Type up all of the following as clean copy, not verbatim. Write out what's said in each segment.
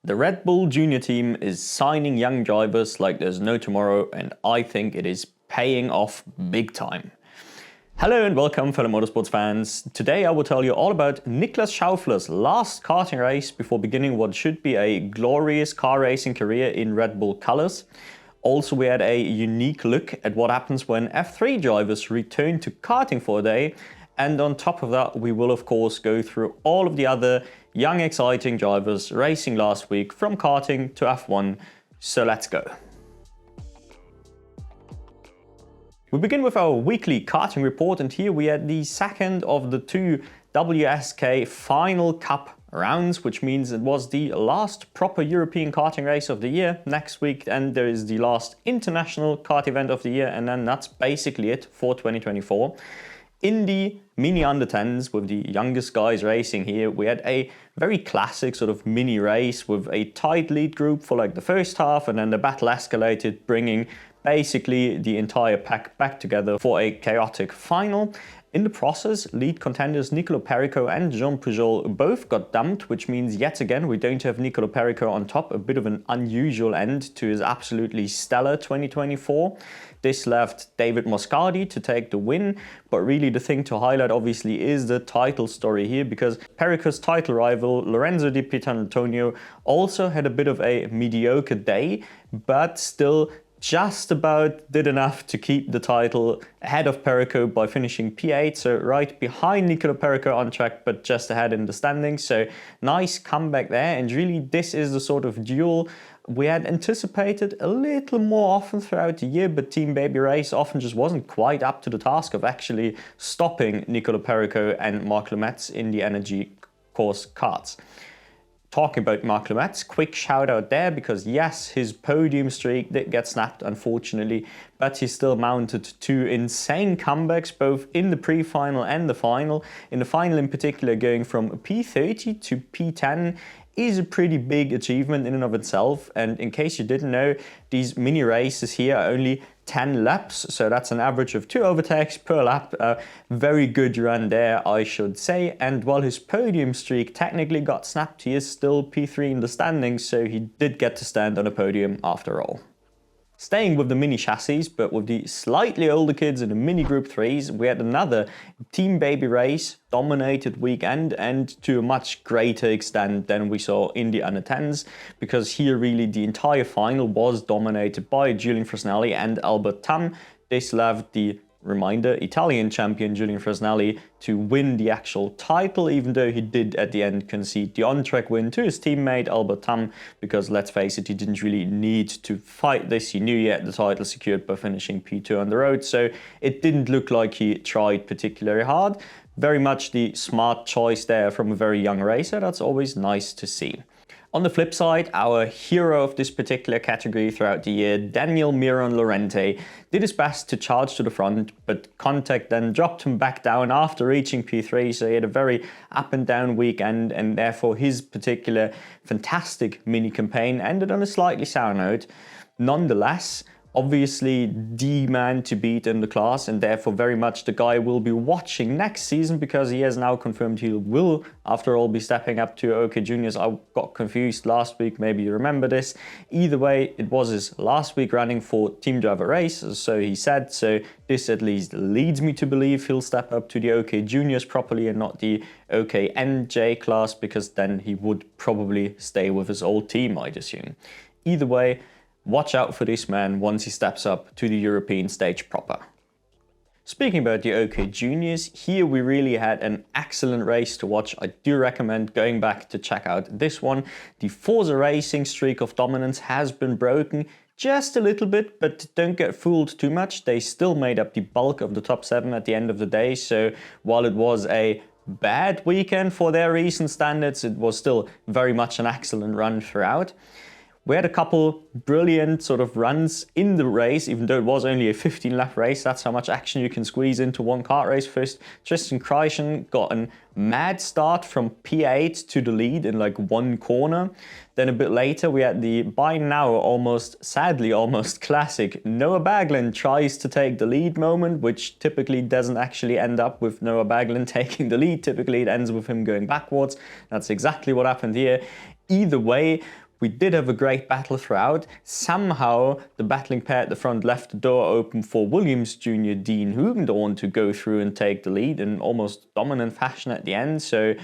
The Red Bull Junior team is signing young drivers like there's no tomorrow, and I think it is paying off big time. Hello and welcome, fellow motorsports fans. Today I will tell you all about Niklas Schaufler's last karting race before beginning what should be a glorious car racing career in Red Bull colors. Also, we had a unique look at what happens when F3 drivers return to karting for a day. And on top of that, we will of course go through all of the other young exciting drivers racing last week from karting to F1. So let's go. We begin with our weekly karting report, and here we had the second of the two WSK Final Cup rounds, which means it was the last proper European karting race of the year. Next week, and there is the last international kart event of the year, and then that's basically it for 2024. In the mini under 10s, with the youngest guys racing here, we had a very classic sort of mini race with a tight lead group for like the first half, and then the battle escalated, bringing basically the entire pack back together for a chaotic final. In the process, lead contenders Nicolo Perico and Jean Pujol both got dumped, which means yet again we don't have Nicolo Perico on top, a bit of an unusual end to his absolutely stellar 2024. This left David Moscardi to take the win, but really the thing to highlight obviously is the title story here, because Perico's title rival Lorenzo Di Pierantonio also had a bit of a mediocre day, but still just about did enough to keep the title ahead of Perico by finishing P8, so right behind Nicolo Perico on track, but just ahead in the standings. So nice comeback there, and really this is the sort of duel we had anticipated a little more often throughout the year, but Team Baby Race often just wasn't quite up to the task of actually stopping Nicolo Perico and Marc Lemetz in the Energy Course karts. Talking about Marc Lemetz, quick shout out there, because yes, his podium streak did get snapped unfortunately, but he still mounted two insane comebacks both in the pre-final and the final. In the final in particular, going from P30 to P10 is a pretty big achievement in and of itself. And in case you didn't know, these mini races here are only 10 laps, so that's an average of 2 overtakes per lap. Very good run there, I should say. And while his podium streak technically got snapped, he is still P3 in the standings, so he did get to stand on a podium after all. Staying with the mini chassis, but with the slightly older kids in the mini group 3s, we had another Team Baby Race dominated weekend, and to a much greater extent than we saw in the under 10s, because here really the entire final was dominated by Julian Fresnelli and Albert Tam. This left the Italian champion Julian Fresnelli to win the actual title, even though he did at the end concede the on-track win to his teammate Albert Tam, because let's face it, he didn't really need to fight this. He knew he had the title secured by finishing P2 on the road, so it didn't look like he tried particularly hard. Very much the smart choice there from a very young racer. That's always nice to see. On the flip side, our hero of this particular category throughout the year, Daniel Miron Lorente, did his best to charge to the front, but contact then dropped him back down after reaching P3, so he had a very up and down weekend, and therefore his particular fantastic mini campaign ended on a slightly sour note. Nonetheless, obviously the man to beat in the class, and therefore very much the guy we'll be watching next season, because he has now confirmed he will after all be stepping up to OK Juniors. I got confused last week, maybe you remember this. Either way, it was his last week running for Team Driver Race, so he said, so this at least leads me to believe he'll step up to the OK Juniors properly and not the OK NJ class, because then he would probably stay with his old team, I'd assume. Either way, watch out for this man once he steps up to the European stage proper. Speaking about the OK Juniors, here we really had an excellent race to watch. I do recommend going back to check out this one. The Forza Racing streak of dominance has been broken just a little bit, but don't get fooled too much. They still made up the bulk of the top 7 at the end of the day, so while it was a bad weekend for their recent standards, it was still very much an excellent run throughout. We had a couple brilliant sort of runs in the race, even though it was only a 15-lap race. That's how much action you can squeeze into one kart race. First, Tristan Kreischen got a mad start from P8 to the lead in like one corner. Then a bit later, we had the by now sadly almost classic Noah Baglan tries to take the lead moment, which typically doesn't actually end up with Noah Baglan taking the lead. Typically, it ends with him going backwards. That's exactly what happened here. Either way, We did have a great battle throughout. Somehow the battling pair at the front left the door open for Williams Jr. Dean Hugendorn to go through and take the lead in almost dominant fashion at the end. So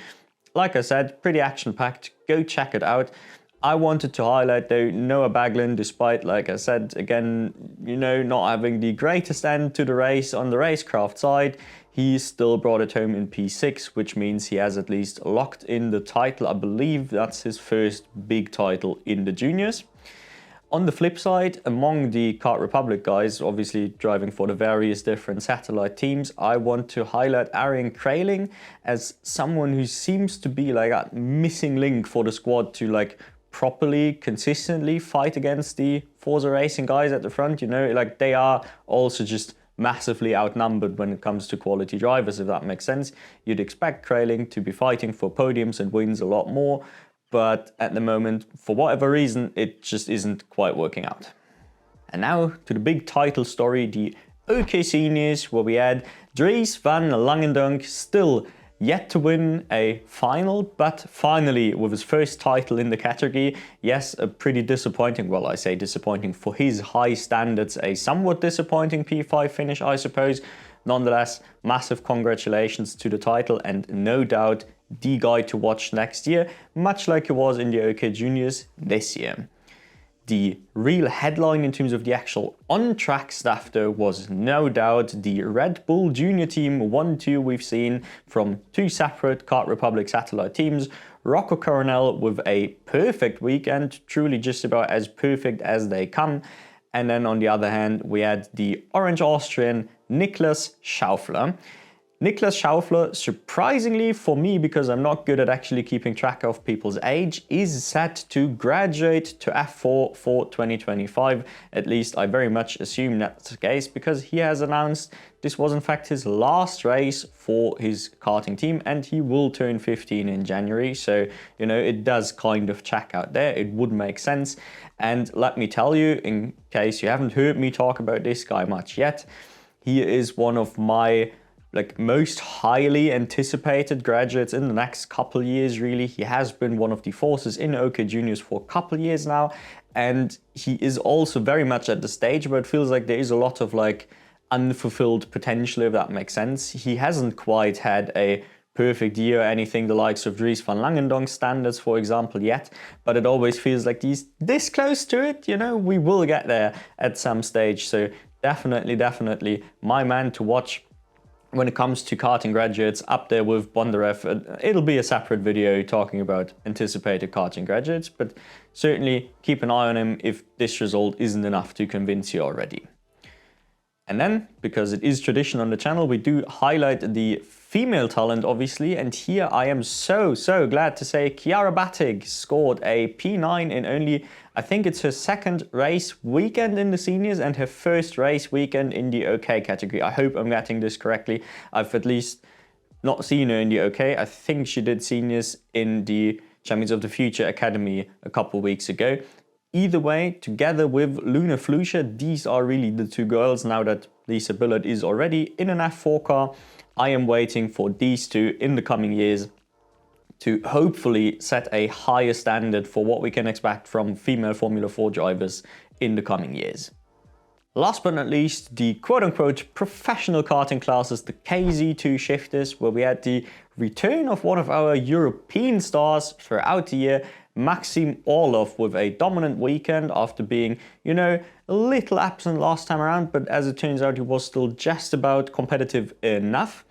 like I said, pretty action-packed. Go check it out. I wanted to highlight though Noah Baglin, despite, like I said, again, you know, not having the greatest end to the race on the racecraft side, he still brought it home in P6, which means he has at least locked in the title. I believe that's his first big title in the juniors. On the flip side, among the Kart Republic guys, obviously driving for the various different satellite teams, I want to highlight Arjen Kraling as someone who seems to be like a missing link for the squad to like properly, consistently fight against the Forza Racing guys at the front. You know, like they are also just massively outnumbered when it comes to quality drivers, if that makes sense. You'd expect Kraling to be fighting for podiums and wins a lot more, but at the moment, for whatever reason, it just isn't quite working out. And now to the big title story, the OK Seniors, where we had Dries van Langendonk still yet to win a final, but finally with his first title in the category. Yes, a pretty disappointing, well, I say disappointing for his high standards, a somewhat disappointing P5 finish, I suppose. Nonetheless, massive congratulations to the title and no doubt the guy to watch next year, much like it was in the OK Juniors this year. The real headline in terms of the actual on-track stuff though was no doubt the Red Bull Junior Team 1-2 we've seen from two separate Kart Republic satellite teams. Rocco Coronel with a perfect weekend, truly just about as perfect as they come. And then on the other hand, we had the Orange Austrian Niklas Schaufler. Niklas Schaufler, surprisingly for me, because I'm not good at actually keeping track of people's age, is set to graduate to F4 for 2025. At least I very much assume that's the case, because he has announced this was in fact his last race for his karting team and he will turn 15 in January. So, you know, it does kind of check out there. It would make sense. And let me tell you, in case you haven't heard me talk about this guy much yet, he is one of my most highly anticipated graduates in the next couple years, really. He has been one of the forces in OK Juniors for a couple years now, and he is also very much at the stage where it feels like there is a lot of unfulfilled potential, if that makes sense. He hasn't quite had a perfect year or anything the likes of Dries van Langendonk standards, for example, yet, but it always feels like he's this close to it. You know, we will get there at some stage. So definitely my man to watch when it comes to karting graduates, up there with Bondarev. It'll be a separate video talking about anticipated karting graduates, but certainly keep an eye on him if this result isn't enough to convince you already. And then, because it is tradition on the channel, we do highlight the female talent, obviously, and here I am so glad to say Chiara Battig scored a P9 in only, I think it's her second race weekend in the seniors and her first race weekend in the OK category. I hope I'm getting this correctly. I've at least not seen her in the OK. I think she did seniors in the Champions of the Future Academy a couple weeks ago. Either way, together with Luna Flusha, these are really the two girls. Now that Lisa Billard is already in an F4 car, I am waiting for these two in the coming years to hopefully set a higher standard for what we can expect from female Formula 4 drivers in the coming years. Last but not least, the quote-unquote professional karting classes, the KZ2 shifters, where we had the return of one of our European stars throughout the year, Maxim Orlov, with a dominant weekend after being, you know, a little absent last time around, but as it turns out, he was still just about competitive enough.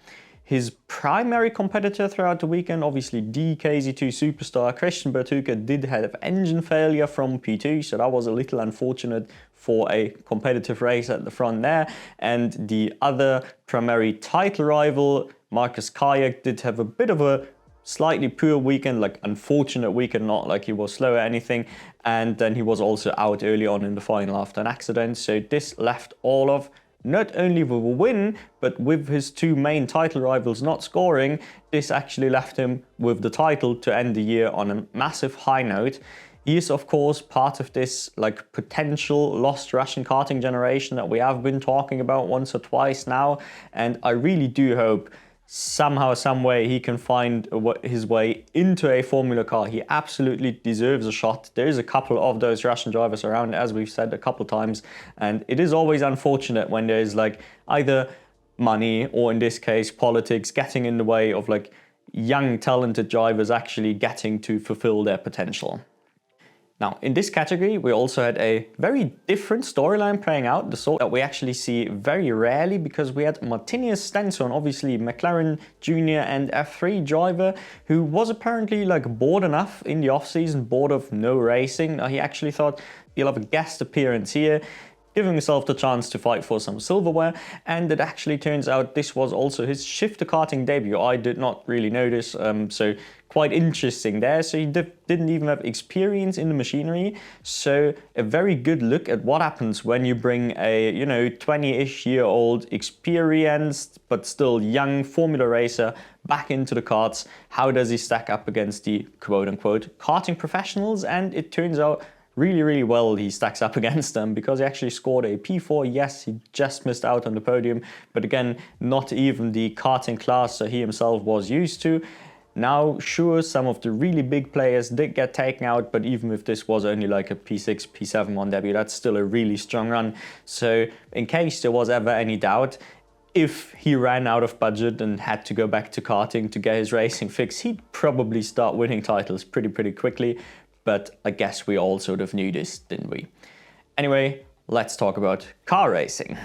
His primary competitor throughout the weekend, obviously the KZ2 superstar Christian Bertucca, did have engine failure from P2, so that was a little unfortunate for a competitive race at the front there. And the other primary title rival, Marcus Kayak, did have a bit of a slightly poor weekend, unfortunate weekend, not like he was slow or anything. And then he was also out early on in the final after an accident. So this left Orlov not only with a win, but with his two main title rivals not scoring, this actually left him with the title to end the year on a massive high note. He is, of course, part of this potential lost Russian karting generation that we have been talking about once or twice now. And I really do hope somehow, some way he can find his way into a Formula car, he absolutely deserves a shot. There's a couple of those Russian drivers around, as we've said a couple of times, and it is always unfortunate when there's like either money or in this case politics getting in the way of like young talented drivers actually getting to fulfill their potential. Now, in this category, we also had a very different storyline playing out, the sort that we actually see very rarely, because we had Martinius Stenson, obviously McLaren Junior and F3 driver, who was apparently like bored enough in the off-season, bored of no racing. Now, he actually thought he'll have a guest appearance here, giving himself the chance to fight for some silverware, and it actually turns out this was also his shifter karting debut. I did not really notice, so quite interesting there. So he didn't even have experience in the machinery, so a very good look at what happens when you bring a 20-ish year old experienced but still young Formula racer back into the karts. How does he stack up against the quote-unquote karting professionals? And it turns out really well he stacks up against them, because he actually scored a P4. Yes, he just missed out on the podium, but again, not even the karting class he himself was used to. Now, sure, some of the really big players did get taken out, but even if this was only like a P6, P7 on debut, that's still a really strong run. So in case there was ever any doubt, if he ran out of budget and had to go back to karting to get his racing fix, he'd probably start winning titles pretty quickly. But I guess we all sort of knew this, didn't we? Anyway, let's talk about car racing.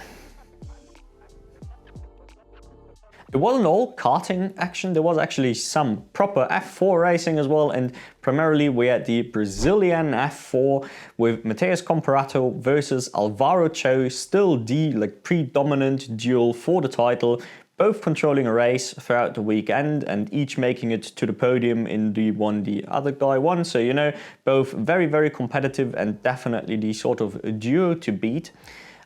It wasn't all karting action, there was actually some proper F4 racing as well, and primarily we had the Brazilian F4 with Matheus Comparato versus Alvaro Cho, still the predominant duel for the title, both controlling a race throughout the weekend and each making it to the podium in the one the other guy won. So, both very competitive and definitely the sort of duo to beat.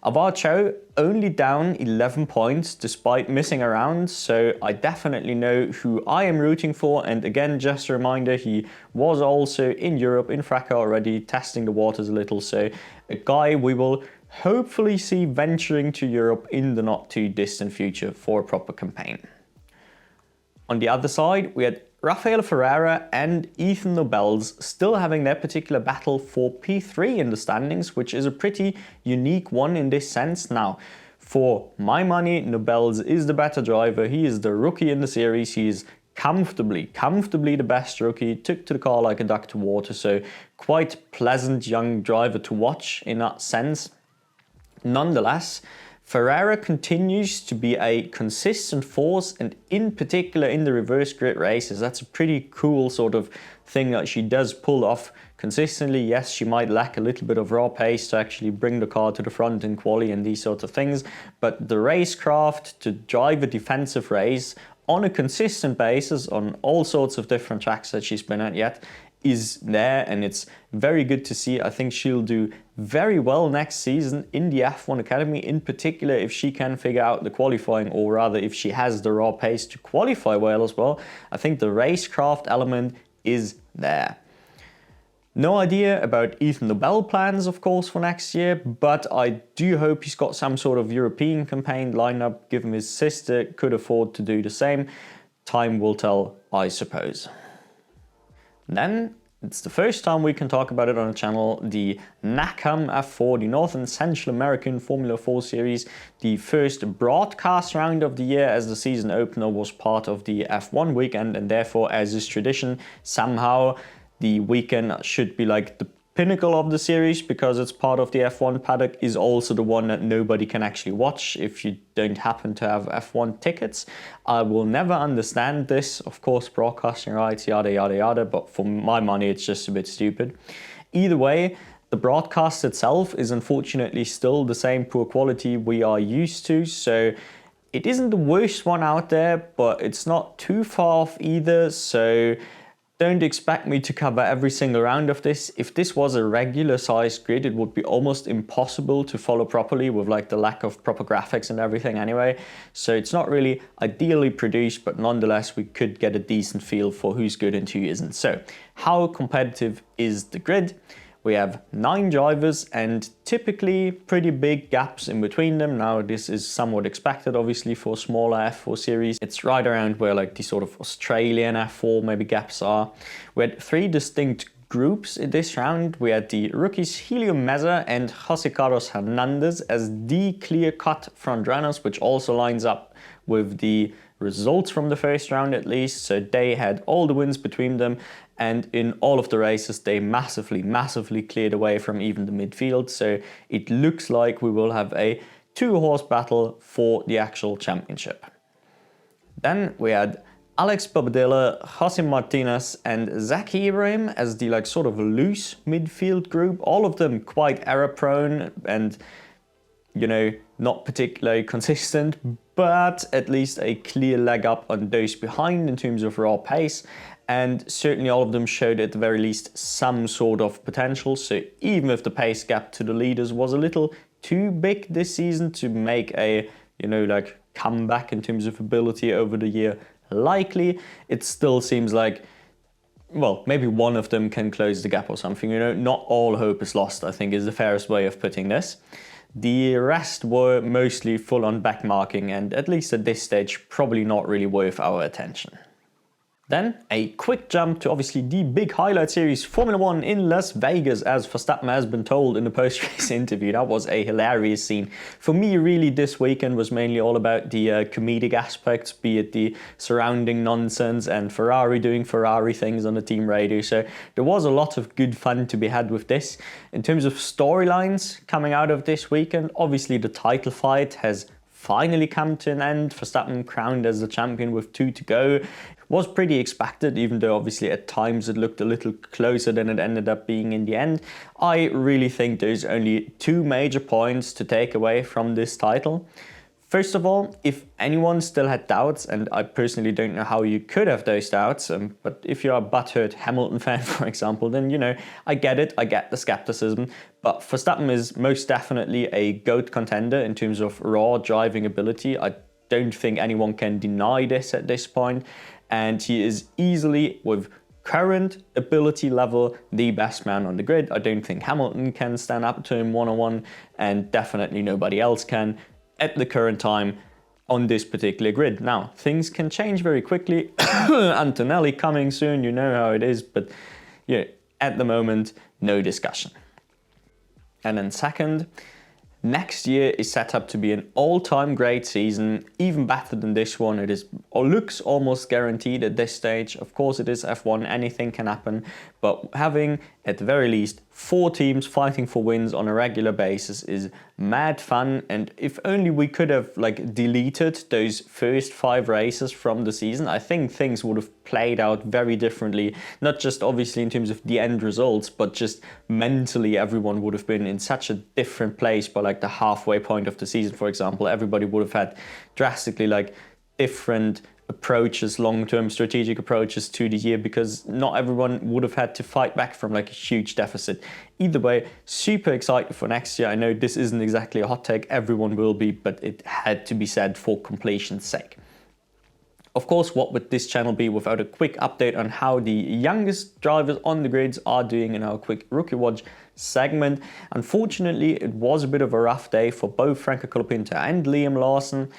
Alvaro Cho only down 11 points despite missing a round, so I definitely know who I am rooting for. And again, just a reminder, he was also in Europe, in Fraca already, testing the waters a little, so a guy we will hopefully see venturing to Europe in the not too distant future for a proper campaign. On the other side, we had Rafael Ferreira and Ethan Nobels still having their particular battle for P3 in the standings, which is a pretty unique one in this sense. Now, for my money, Nobels is the better driver. He is the rookie in the series. He is comfortably the best rookie. Took to the car like a duck to water, so quite pleasant young driver to watch in that sense. Nonetheless, Ferreira continues to be a consistent force, and in particular in the reverse grid races. That's a pretty cool sort of thing that she does pull off consistently. Yes, she might lack a little bit of raw pace to actually bring the car to the front in quali and these sorts of things, but the racecraft to drive a defensive race on a consistent basis on all sorts of different tracks that she's been at yet is there, and it's very good to see. I think she'll do very well next season in the F1 Academy, in particular if she can figure out the qualifying, or rather if she has the raw pace to qualify well as well. I think the racecraft element is there. No idea about Ethan Nobel plans, of course, for next year, but I do hope he's got some sort of European campaign lined up, given his sister could afford to do the same. Time will tell, I suppose. Then, it's the first time we can talk about it on the channel, the NACAM F4, the North and Central American Formula 4 Series, the first broadcast round of the year, as the season opener was part of the F1 weekend, and therefore, as is tradition, somehow the weekend should be like the pinnacle of the series, because it's part of the F1 paddock, is also the one that nobody can actually watch if you don't happen to have F1 tickets. I will never understand this, of course, broadcasting rights, yada yada, but for my money it's just a bit stupid. Either way, the broadcast itself is unfortunately still the same poor quality we are used to, so it isn't the worst one out there, but it's not too far off either, so don't expect me to cover every single round of this. If this was a regular sized grid, it would be almost impossible to follow properly with like the lack of proper graphics and everything anyway. So it's not really ideally produced, but nonetheless we could get a decent feel for who's good and who isn't. So how competitive is the grid? We have 9 drivers and typically pretty big gaps in between them. Now this is somewhat expected obviously for a smaller F4 series. It's right around where like the sort of Australian F4 maybe gaps are. We had 3 distinct groups in this round. We had the rookies Helio Meza and Jose Carlos Hernandez as the clear-cut front runners, which also lines up with the results from the first round at least. So they had all the wins between them, and in all of the races they massively cleared away from even the midfield. So it looks like we will have a 2-horse battle for the actual championship. Then we had Alex Bobadilla, Jose Martinez and Zaki Ibrahim as the like sort of loose midfield group. All of them quite error prone and, you know, not particularly consistent, but at least a clear leg up on those behind in terms of raw pace. And certainly all of them showed at the very least some sort of potential. So even if the pace gap to the leaders was a little too big this season to make a, you know, like comeback in terms of ability over the year likely, it still seems like, well, maybe one of them can close the gap or something. You know, not all hope is lost, I think is the fairest way of putting this. The rest were mostly full on backmarking and at least at this stage probably not really worth our attention. Then a quick jump to obviously the big highlight series, Formula 1 in Las Vegas, as Verstappen has been told in the post-race interview. That was a hilarious scene. For me, really, this weekend was mainly all about the comedic aspects, be it the surrounding nonsense and Ferrari doing Ferrari things on the team radio. So there was a lot of good fun to be had with this. In terms of storylines coming out of this weekend, obviously the title fight has finally come to an end. Verstappen crowned as the champion with 2 to go. Was pretty expected, even though obviously at times it looked a little closer than it ended up being in the end. I really think there's only 2 major points to take away from this title. First of all, if anyone still had doubts, and I personally don't know how you could have those doubts, but if you're a butthurt Hamilton fan, for example, then, you know, I get it, I get the skepticism, but Verstappen is most definitely a GOAT contender in terms of raw driving ability. I don't think anyone can deny this at this point, and he is easily, with current ability level, the best man on the grid. I don't think Hamilton can stand up to him one-on-one, and definitely nobody else can at the current time on this particular grid. Now, things can change very quickly. Antonelli coming soon, you know how it is, but yeah, at the moment, no discussion. And then second, next year is set up to be an all-time great season, even better than this one. It is, or looks almost guaranteed at this stage. Of course it is F1, anything can happen, but having at the very least 4 teams fighting for wins on a regular basis is mad fun. And if only we could have like deleted those first 5 races from the season, I think things would have played out very differently. Not just obviously in terms of the end results, but just mentally everyone would have been in such a different place by like the halfway point of the season, for example. Everybody would have had drastically like different approaches, long-term strategic approaches to the year, because not everyone would have had to fight back from like a huge deficit. Either way, super excited for next year. I know this isn't exactly a hot take, everyone will be, but it had to be said for completion's sake. Of course, what would this channel be without a quick update on how the youngest drivers on the grids are doing in our quick rookie watch segment. Unfortunately, it was a bit of a rough day for both Franco Colapinto and Liam Lawson.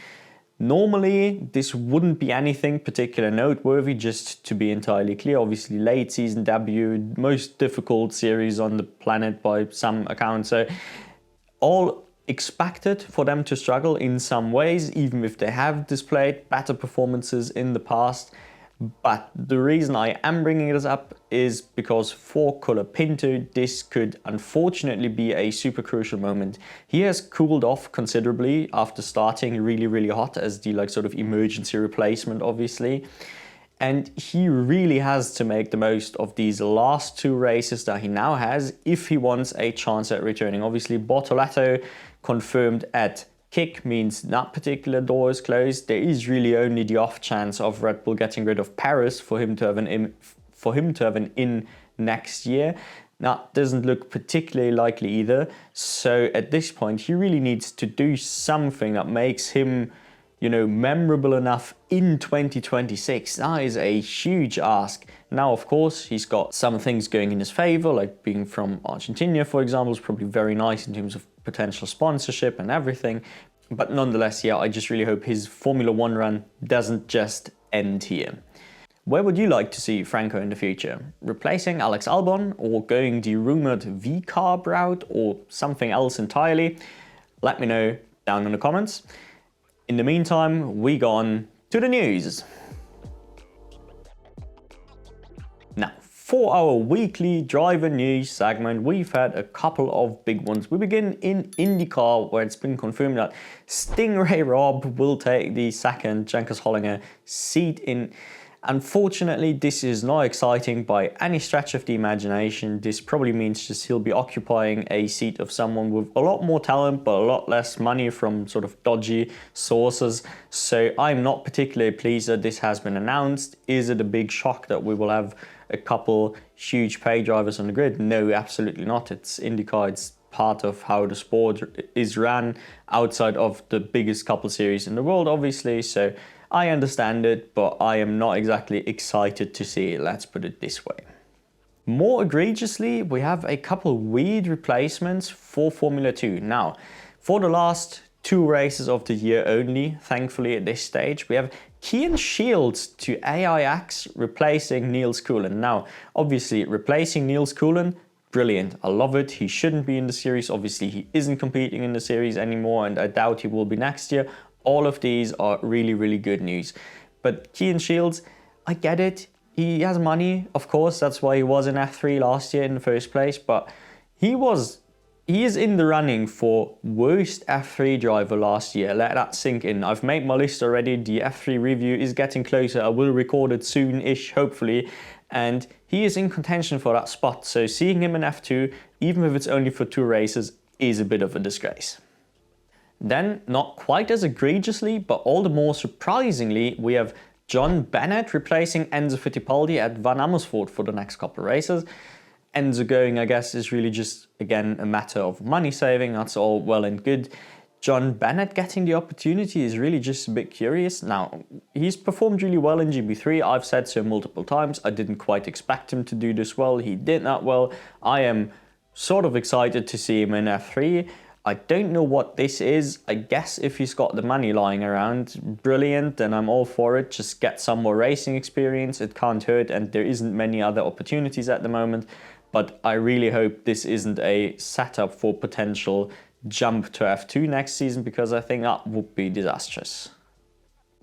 Normally, this wouldn't be anything particular noteworthy, just to be entirely clear. Obviously, late season debut, most difficult series on the planet by some accounts. So all expected for them to struggle in some ways, even if they have displayed better performances in the past. But the reason I am bringing this up is because for Colapinto, this could unfortunately be a super crucial moment. He has cooled off considerably after starting really hot as the like sort of emergency replacement, obviously. And he really has to make the most of these last 2 races that he now has if he wants a chance at returning. Obviously, Bortoleto confirmed at kick means that particular door is closed. There is really only the off chance of Red Bull getting rid of Paris for him to have an in next year. That doesn't look particularly likely either. So at this point, he really needs to do something that makes him, memorable enough in 2026. That is a huge ask. Now, of course, he's got some things going in his favor, like being from Argentina, for example, is probably very nice in terms of potential sponsorship and everything. But nonetheless, yeah, I just really hope his Formula One run doesn't just end here. Where would you like to see Franco in the future? Replacing Alex Albon, or going the rumored V-carb route, or something else entirely? Let me know down in the comments. In the meantime, we go on to the news. Now, for our weekly driver news segment, we've had a couple of big ones. We begin in IndyCar, where it's been confirmed that Stingray Robb will take the second Jenkins Hollinger seat in. Unfortunately, this is not exciting by any stretch of the imagination. This probably means just he'll be occupying a seat of someone with a lot more talent, but a lot less money from sort of dodgy sources. So I'm not particularly pleased that this has been announced. Is it a big shock that we will have a couple huge pay drivers on the grid? No, absolutely not. It's IndyCar. It's part of how the sport is ran outside of the biggest couple series in the world, obviously. So I understand it, but I am not exactly excited to see it, let's put it this way. More egregiously, we have a couple weird replacements for Formula 2. Now, for the last 2 races of the year only, thankfully at this stage, we have Kian Shields to AIX replacing Niels Coulinan. Now, obviously, replacing Niels Coulinan, brilliant. I love it. He shouldn't be in the series. Obviously, he isn't competing in the series anymore, and I doubt he will be next year. All of these are really, really good news. But Kian Shields, I get it. He has money, of course. That's why he was in F3 last year in the first place. But he is in the running for worst F3 driver last year. Let that sink in. I've made my list already. The F3 review is getting closer. I will record it soon-ish, hopefully. And he is in contention for that spot. So seeing him in F2, even if it's only for 2 races, is a bit of a disgrace. Then, not quite as egregiously, but all the more surprisingly, we have John Bennett replacing Enzo Fittipaldi at Van Amersfoort for the next couple of races. Enzo going, I guess, is really just, again, a matter of money saving. That's all well and good. John Bennett getting the opportunity is really just a bit curious. Now, he's performed really well in GB3. I've said so multiple times. I didn't quite expect him to do this well. He did that well. I am sort of excited to see him in F3. I don't know what this is. I guess if he's got the money lying around, brilliant, then I'm all for it. Just get some more racing experience. It can't hurt, and there isn't many other opportunities at the moment. But I really hope this isn't a setup for potential jump to F2 next season, because I think that would be disastrous.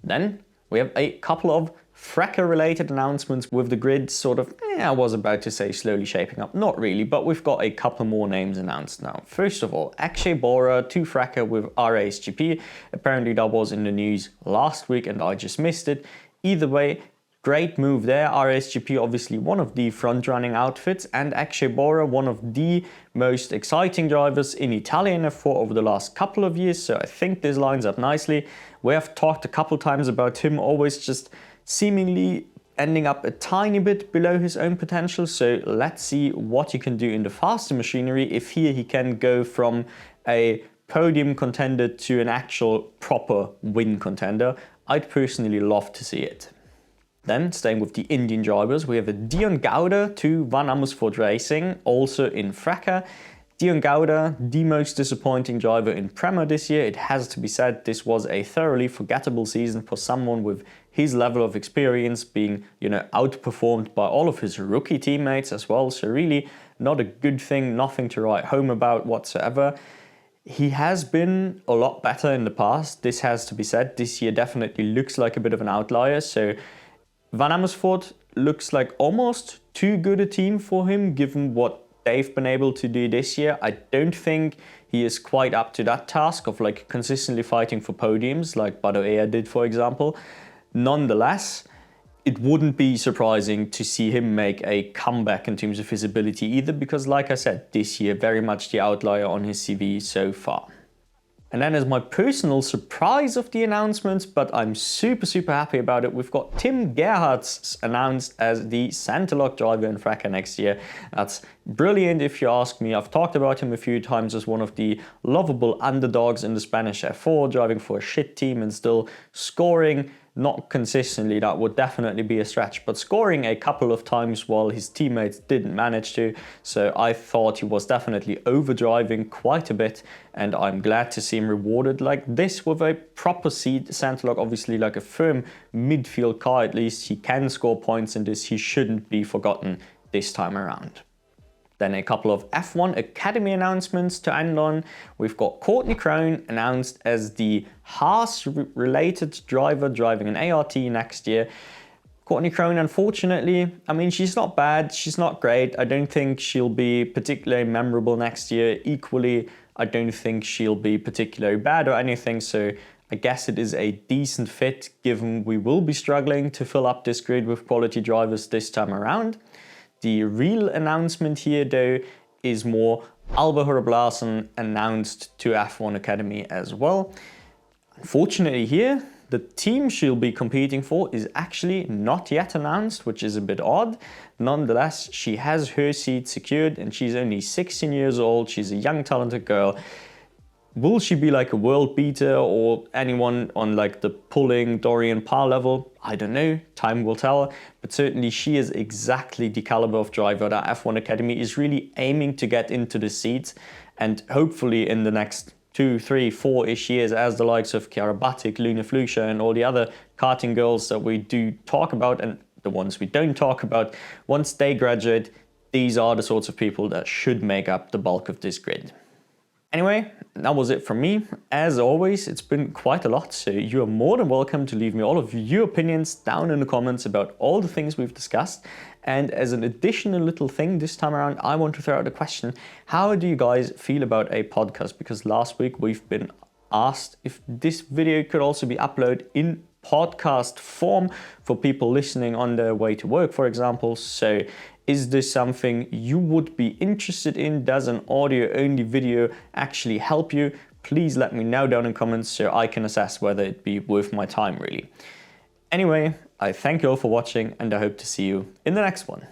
Then we have a couple of FRECA-related announcements with the grid sort of, I was about to say slowly shaping up. Not really, but we've got a couple more names announced now. First of all, Akshay Bora to FRECA with RASGP. Apparently that was in the news last week and I just missed it. Either way, great move there. RASGP obviously one of the front-running outfits, and Akshay Bora one of the most exciting drivers in Italian F4 over the last couple of years. So I think this lines up nicely. We have talked a couple times about him always just seemingly ending up a tiny bit below his own potential. So let's see what he can do in the faster machinery, if here he can go from a podium contender to an actual proper win contender. I'd personally love to see it. Then, staying with the Indian drivers, we have a Dion Gowda to Van Amersfoort Racing, also in FRECA. Dion Gowda, the most disappointing driver in Prema this year. It has to be said, this was a thoroughly forgettable season for someone with his level of experience, being, outperformed by all of his rookie teammates as well. So really not a good thing, nothing to write home about whatsoever. He has been a lot better in the past. This has to be said. This year definitely looks like a bit of an outlier. So Van Amersfoort looks like almost too good a team for him, given what they've been able to do this year. I don't think he is quite up to that task of consistently fighting for podiums like Bado Ea did, for example. Nonetheless, it wouldn't be surprising to see him make a comeback in terms of his ability either, because like I said, this year very much the outlier on his CV so far. And then as my personal surprise of the announcements, but I'm super happy about it, we've got Tim Gerhardt's announced as the Centerlock driver in FRECA next year. That's brilliant if you ask me. I've talked about him a few times as one of the lovable underdogs in the Spanish F4, driving for a shit team and still scoring. Not consistently, that would definitely be a stretch, but scoring a couple of times while his teammates didn't manage to. So I thought he was definitely overdriving quite a bit, and I'm glad to see him rewarded like this with a proper seat. Centerlock, obviously like a firm midfield car at least. He can score points in this, he shouldn't be forgotten this time around. Then a couple of F1 Academy announcements to end on. We've got Courtney Crone announced as the Haas-related driver driving an ART next year. Courtney Crone, unfortunately, I mean, she's not bad, she's not great. I don't think she'll be particularly memorable next year. Equally, I don't think she'll be particularly bad or anything, so I guess it is a decent fit given we will be struggling to fill up this grid with quality drivers this time around. The real announcement here though is more Alba Hurablasen announced to F1 Academy as well. Unfortunately here, the team she'll be competing for is actually not yet announced, which is a bit odd. Nonetheless, she has her seat secured and she's only 16 years old. She's a young talented girl. Will she be like a world beater or anyone on like the pulling Dorian Parr level? I don't know, time will tell, but certainly she is exactly the caliber of driver that F1 Academy is really aiming to get into the seats, and hopefully in the next 2, 3, 4-ish years, as the likes of Chiara Batic, Luna Flusha and all the other karting girls that we do talk about and the ones we don't talk about, once they graduate, these are the sorts of people that should make up the bulk of this grid. Anyway, that was it from me. As always, it's been quite a lot, so you are more than welcome to leave me all of your opinions down in the comments about all the things we've discussed. And as an additional little thing this time around, I want to throw out a question. How do you guys feel about a podcast? Because last week we've been asked if this video could also be uploaded in podcast form for people listening on their way to work, for example. So is this something you would be interested in? Does an audio-only video actually help you? Please let me know down in comments so I can assess whether it be worth my time really. Anyway, I thank you all for watching and I hope to see you in the next one.